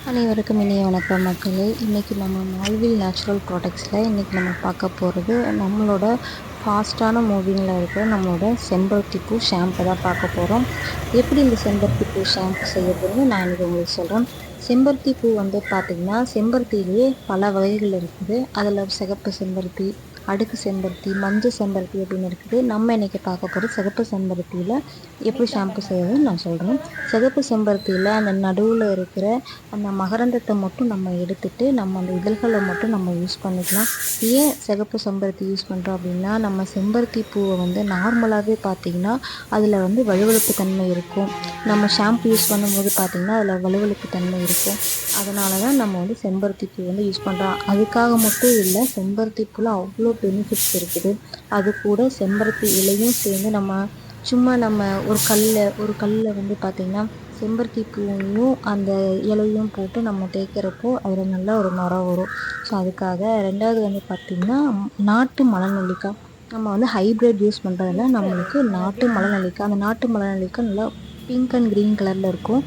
அனைவருக்கும் இனிய வணக்கம் மக்களே. இன்றைக்கி நம்ம மால்வில் நேச்சுரல் ப்ராடக்ட்ஸில் இன்றைக்கி நம்ம பார்க்க போகிறது நம்மளோட ஃபாஸ்ட்டான மூவிங்கில் இருக்கிற நம்மளோட செம்பருத்தி பூ ஷாம்பு தான் பார்க்க போகிறோம். எப்படி இந்த செம்பருத்தி பூ ஷாம்பு செய்யறதுன்னு நான் இன்றைக்கி உங்களுக்கு சொல்கிறேன். செம்பருத்தி பூ வந்து பார்த்திங்கன்னா செம்பருத்திலேயே பல வகைகள் இருக்குது. அதில் சிகப்பு செம்பருத்தி, அடுக்கு செம்பருத்தி, மஞ்சள் செம்பருத்தி அப்படின்னு இருக்குது. நம்ம இன்றைக்கி பார்க்க போகிறது சிகப்பு செம்பருத்தியில் எப்படி ஷாம்பு செய்யறதுன்னு நான் சொல்கிறேன். சிகப்பு செம்பருத்தியில் அந்த நடுவில் இருக்கிற அந்த மகரந்தத்தை மட்டும் நம்ம எடுத்துட்டு நம்ம அந்த இதழ்களை மட்டும் நம்ம யூஸ் பண்ணிக்கலாம். ஏன் சிகப்பு செம்பருத்தி யூஸ் பண்ணுறோம் அப்படின்னா, நம்ம செம்பருத்தி பூவை வந்து நார்மலாகவே பார்த்திங்கன்னா அதில் வந்து வழுவழுப்பு தன்மை இருக்கும். நம்ம ஷாம்பு யூஸ் பண்ணும்போது பார்த்திங்கன்னா அதில் வழுவழுப்பு தன்மை இருக்கும். அதனால தான் நம்ம வந்து செம்பருத்தி பூ வந்து யூஸ் பண்ணுறோம். அதுக்காக மட்டும் இல்லை, செம்பருத்தி பூவில் அவ்வளோ பெனிஃபிட்ஸ் இருக்குது. அது கூட செம்பருத்தி இலையும் சேர்ந்து நம்ம ஒரு கல்லில் வந்து பார்த்திங்கன்னா செம்பருத்தி பூவையும் அந்த இலையும் போட்டு நம்ம தேய்க்கிறப்போ அதில் நல்ல ஒரு நுரை வரும். ஸோ அதுக்காக. ரெண்டாவது வந்து பார்த்திங்கன்னா நாட்டு மலநெல்லிக்காய். நம்ம வந்து ஹைப்ரிட் யூஸ் பண்ணுறதில்ல, நம்மளுக்கு நாட்டு மலநெல்லிக்காய். அந்த நாட்டு மலநெல்லிக்காய் நல்லா பிங்க் அண்ட் க்ரீன் கலரில் இருக்கும்.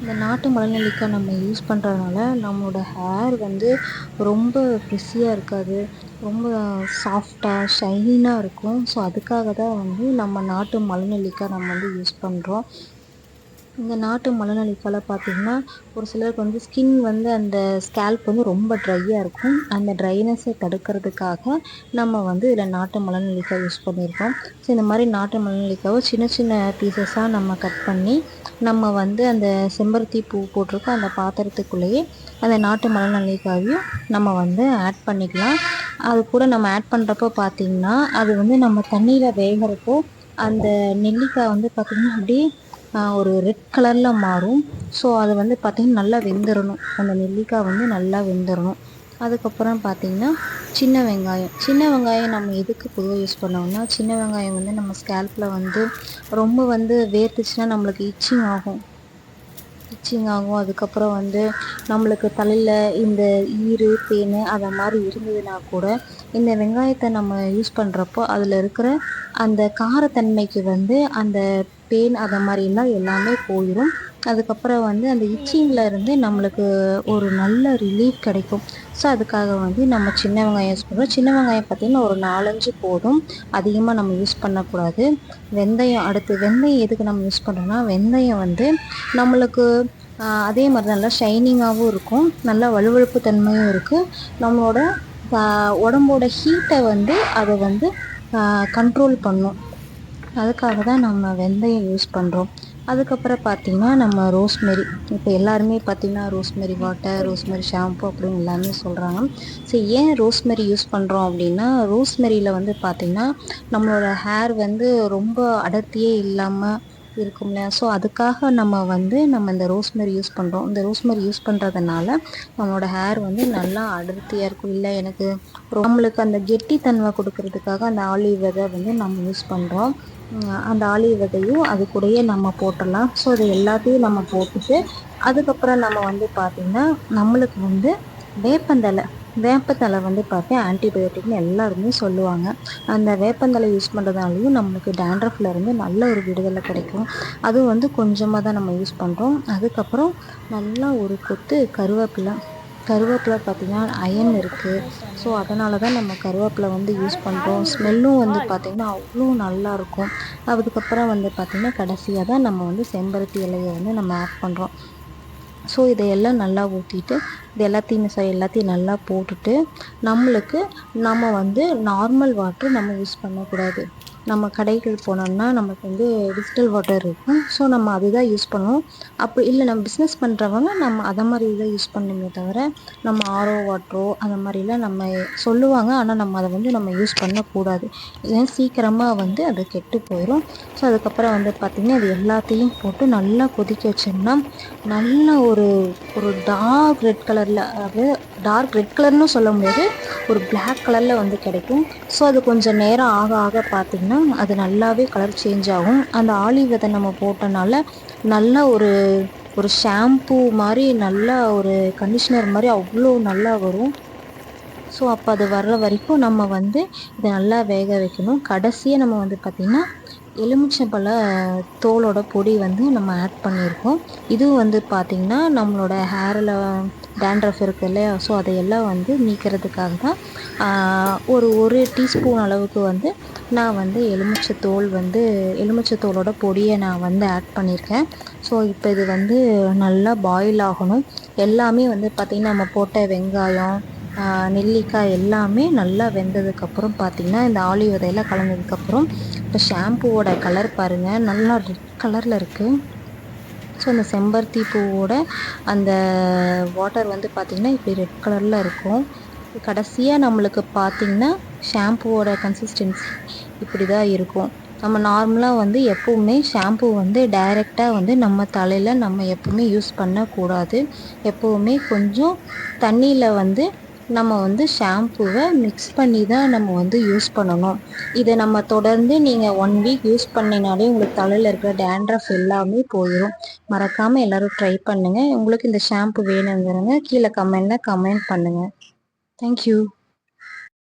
இந்த நாட்டு மலநெல்லிக்காய் நம்ம யூஸ் பண்ணுறதுனால நம்மளோட ஹேர் வந்து ரொம்ப ஃப்ரிஸியாக இருக்காது, ரொம்ப சாஃப்டாக ஷைனாக இருக்கும். ஸோ அதுக்காக தான் வந்து நம்ம நாட்டு மலநெல்லிக்காய் நம்ம வந்து யூஸ் பண்ணுறோம். இந்த நாட்டு மலநெல்லிக்காயில் பார்த்திங்கன்னா ஒரு சிலருக்கு வந்து ஸ்கின் வந்து அந்த ஸ்கேல்ப் வந்து ரொம்ப ட்ரையாக இருக்கும். அந்த ட்ரைனஸை தடுக்கிறதுக்காக நம்ம வந்து இதில் நாட்டு மலநெல்லிக்காய் யூஸ் பண்ணியிருக்கோம். ஸோ இந்த மாதிரி நாட்டு மலநெல்லிக்காவை சின்ன சின்ன பீசஸாக நம்ம கட் பண்ணி நம்ம வந்து அந்த செம்பருத்தி பூ போட்டிருக்க அந்த பாத்திரத்துக்குள்ளேயே அந்த நாட்டு மலநெல்லிக்காயையும் நம்ம வந்து ஆட் பண்ணிக்கலாம். அது கூட நம்ம ஆட் பண்ணுறப்போ பார்த்திங்கன்னா அது வந்து நம்ம தண்ணியில் வேகிறப்போ அந்த நெல்லிக்காய் வந்து பார்த்திங்கன்னா அப்படியே ஒரு ரெட் கலரில் மாறும். ஸோ அது வந்து பார்த்திங்கன்னா நல்லா வெந்துடணும். அந்த நெல்லிக்காய் வந்து நல்லா வெந்துடணும். அதுக்கப்புறம் பார்த்திங்கன்னா சின்ன வெங்காயம் நம்ம எதுக்கு பொதுவாக யூஸ் பண்ணோம்னா, சின்ன வெங்காயம் வந்து நம்ம ஸ்கேல்பில் வந்து ரொம்ப வந்து வேர்த்துச்சுன்னா நம்மளுக்கு இச்சிங் ஆகும். அதுக்கப்புறம் வந்து நம்மளுக்கு தலையில் இந்த பேன் அதை மாதிரி இருந்ததுன்னா கூட இந்த வெங்காயத்தை நம்ம யூஸ் பண்ணுறப்போ அதில் இருக்கிற அந்த காரத்தன்மைக்கு வந்து அந்த பேன் அதை மாதிரிலாம் எல்லாமே போயிடும். அதுக்கப்புறம் வந்து அந்த இருந்து நம்மளுக்கு ஒரு நல்ல ரிலீஃப் கிடைக்கும். ஸோ அதுக்காக வந்து நம்ம சின்ன வெங்காயம் யூஸ் பண்ணுறோம். சின்ன வெங்காயம் பார்த்திங்கன்னா ஒரு 4-5 போதும், அதிகமாக நம்ம யூஸ் பண்ணக்கூடாது. வெந்தயம் எதுக்கு நம்ம யூஸ் பண்ணுறோம்னா, வெந்தயம் வந்து நம்மளுக்கு அதே மாதிரி நல்லா ஷைனிங்காகவும் இருக்கும், நல்லா வழுவழுப்பு தன்மையும் இருக்குது. நம்மளோட உடம்போட ஹீட்டை வந்து அதை வந்து கண்ட்ரோல் பண்ணும். அதுக்காக தான் நம்ம வெந்தயம் யூஸ் பண்ணுறோம். அதுக்கப்புறம் பார்த்திங்கன்னா நம்ம ரோஸ்மெரி. இப்போ எல்லாருமே பார்த்திங்கன்னா ரோஸ்மெரி வாட்டர், ரோஸ்மெரி ஷாம்பு அப்படின்னு எல்லாமே சொல்கிறாங்க. ஸோ ஏன் ரோஸ்மெரி யூஸ் பண்ணுறோம் அப்படின்னா, ரோஸ்மெரியில் வந்து பார்த்திங்கன்னா நம்மளோட ஹேர் வந்து ரொம்ப அடர்த்தியே இல்லாமல் இருக்கும் இல்லையா. ஸோ அதுக்காக நம்ம இந்த ரோஸ்மெரி யூஸ் பண்ணுறோம். இந்த ரோஸ்மெரி யூஸ் பண்ணுறதுனால நம்மளோட ஹேர் வந்து நல்லா அடர்த்தியாக இருக்கும். இல்லை எனக்கு நம்மளுக்கு அந்த கெட்டித்தன்மை கொடுக்கறதுக்காக அந்த ஆலிவ் விதை வந்து நம்ம யூஸ் பண்ணுறோம். அந்த ஆலிவ் விதையும் அது கூடயே நம்ம போட்டுடலாம். ஸோ அது எல்லாத்தையும் நம்ம போட்டுட்டு அதுக்கப்புறம் நம்ம வந்து பார்த்திங்கன்னா நம்மளுக்கு வந்து வேப்பந்தழை வந்து பார்த்தா ஆன்டிபயோட்டிக்னு எல்லாருமே சொல்லுவாங்க. அந்த வேப்பந்தழை யூஸ் பண்ணுறதுனாலையும் நம்மளுக்கு டேண்ட்ரஃப்ல இருந்து நல்ல ஒரு விடுதலை கிடைக்கும். அதுவும் வந்து கொஞ்சமாக தான் நம்ம யூஸ் பண்ணுறோம். அதுக்கப்புறம் நல்லா ஒரு கொத்து கருவேப்பிலை பார்த்திங்கன்னா அயன் இருக்குது. ஸோ அதனால தான் நம்ம கருவேப்பிலை வந்து யூஸ் பண்ணுறோம். ஸ்மெல்லும் வந்து பார்த்திங்கன்னா அவ்வளோ நல்லாயிருக்கும். அதுக்கப்புறம் வந்து பார்த்திங்கன்னா கடைசியாக தான் நம்ம வந்து செம்பருத்தி இலையை வந்து நம்ம ஆட் பண்ணுறோம். ஸோ இதையெல்லாம் நல்லா ஊற்றிட்டு எல்லாத்தையும் நல்லா போட்டுட்டு நம்ம வந்து நார்மல் வாட்டர் நம்ம யூஸ் பண்ணக்கூடாது. நம்ம கடைக்கு போனோம்னா நமக்கு வந்து டிஸ்டில் வாட்டர் இருக்கும். ஸோ நம்ம அதுதான் யூஸ் பண்ணுவோம். அப்படி இல்லை நம்ம பிஸ்னஸ் பண்ணுறவங்க நம்ம அதை மாதிரி இதை யூஸ் பண்ணணுமே தவிர நம்ம ஆரோ வாட்டரோ அந்த மாதிரிலாம் நம்ம சொல்லுவாங்க. ஆனால் நம்ம அதை வந்து நம்ம யூஸ் பண்ணக்கூடாது. ஏன்னா சீக்கிரமாக வந்து அது கெட்டு போயிடும். ஸோ அதுக்கப்புறம் வந்து பார்த்திங்கன்னா இது எல்லாத்தையும் போட்டு நல்லா கொதிக்க வச்சோம்னா நல்ல ஒரு டார்க் ரெட் கலரில், அதாவது டார்க் ரெட் கலர்னு சொல்ல முடியாது, ஒரு பிளாக் கலரில் வந்து கிடைக்கும். ஸோ அது கொஞ்சம் நேரம் ஆக ஆக பார்த்திங்கன்னா அது நல்லாவே கலர் சேஞ்ச் ஆகும். அந்த ஆலிவ் விதை நம்ம போட்டனால நல்ல ஒரு ஷாம்பூ மாதிரி, நல்ல ஒரு கண்டிஷ்னர் மாதிரி அவ்வளோ நல்லா வரும். ஸோ அப்போ அது வர்ற வரைக்கும் நம்ம வந்து இதை நல்லா வேக வைக்கணும். கடைசியாக நம்ம வந்து பார்த்திங்கன்னா எலுமிச்சம்பழ தோலோட பொடி வந்து நம்ம ஆட் பண்ணியிருக்கோம். இதுவும் வந்து பார்த்திங்கன்னா நம்மளோட ஹேரில் டேண்ட்ரஃப் இருக்குது இல்லையா, ஸோ அதையெல்லாம் வந்து நீக்கிறதுக்காக தான் ஒரு டீஸ்பூன் அளவுக்கு வந்து நான் வந்து எலுமிச்சத்தோலோட பொடியை நான் வந்து ஆட் பண்ணியிருக்கேன். ஸோ இப்போ இது வந்து நல்லா பாயில் ஆகணும். எல்லாமே வந்து பார்த்திங்கன்னா நம்ம போட்ட வெங்காயம், நெல்லிக்காய் எல்லாமே நல்லா வெந்ததுக்கப்புறம் பார்த்திங்கன்னா இந்த ஆலிவ் விதையெல்லாம் கலந்ததுக்கப்புறம் இப்போ ஷாம்புவோட கலர் பாருங்கள், நல்லா ரெட் கலரில் இருக்குது. ஸோ அந்த செம்பருத்தி பூவோட அந்த வாட்டர் வந்து பார்த்திங்கன்னா இப்படி ரெட் கலரில் இருக்கும். கடைசியாக நம்மளுக்கு பார்த்திங்கன்னா ஷாம்புவோட கன்சிஸ்டன்சி இப்படி தான் இருக்கும். நம்ம நார்மலாக வந்து எப்போவுமே ஷாம்பு வந்து டைரெக்டாக வந்து நம்ம தலையில் நம்ம எப்போவுமே யூஸ் பண்ணக்கூடாது. எப்போவுமே கொஞ்சம் தண்ணியில் வந்து நம்ம வந்து ஷாம்புவை மிக்ஸ் பண்ணி தான் நம்ம வந்து யூஸ் பண்ணணும். இதை நம்ம தொடர்ந்து நீங்கள் 1 வீக் யூஸ் பண்ணினாலே உங்களுக்கு தலையில் இருக்கிற டேண்ட்ரஃப் எல்லாமே போயிடும். மறக்காமல் எல்லோரும் ட்ரை பண்ணுங்கள். உங்களுக்கு இந்த ஷாம்பு வேணுங்கிறவங்க கீழே கமெண்டில் கமெண்ட் பண்ணுங்கள். தேங்க்யூ.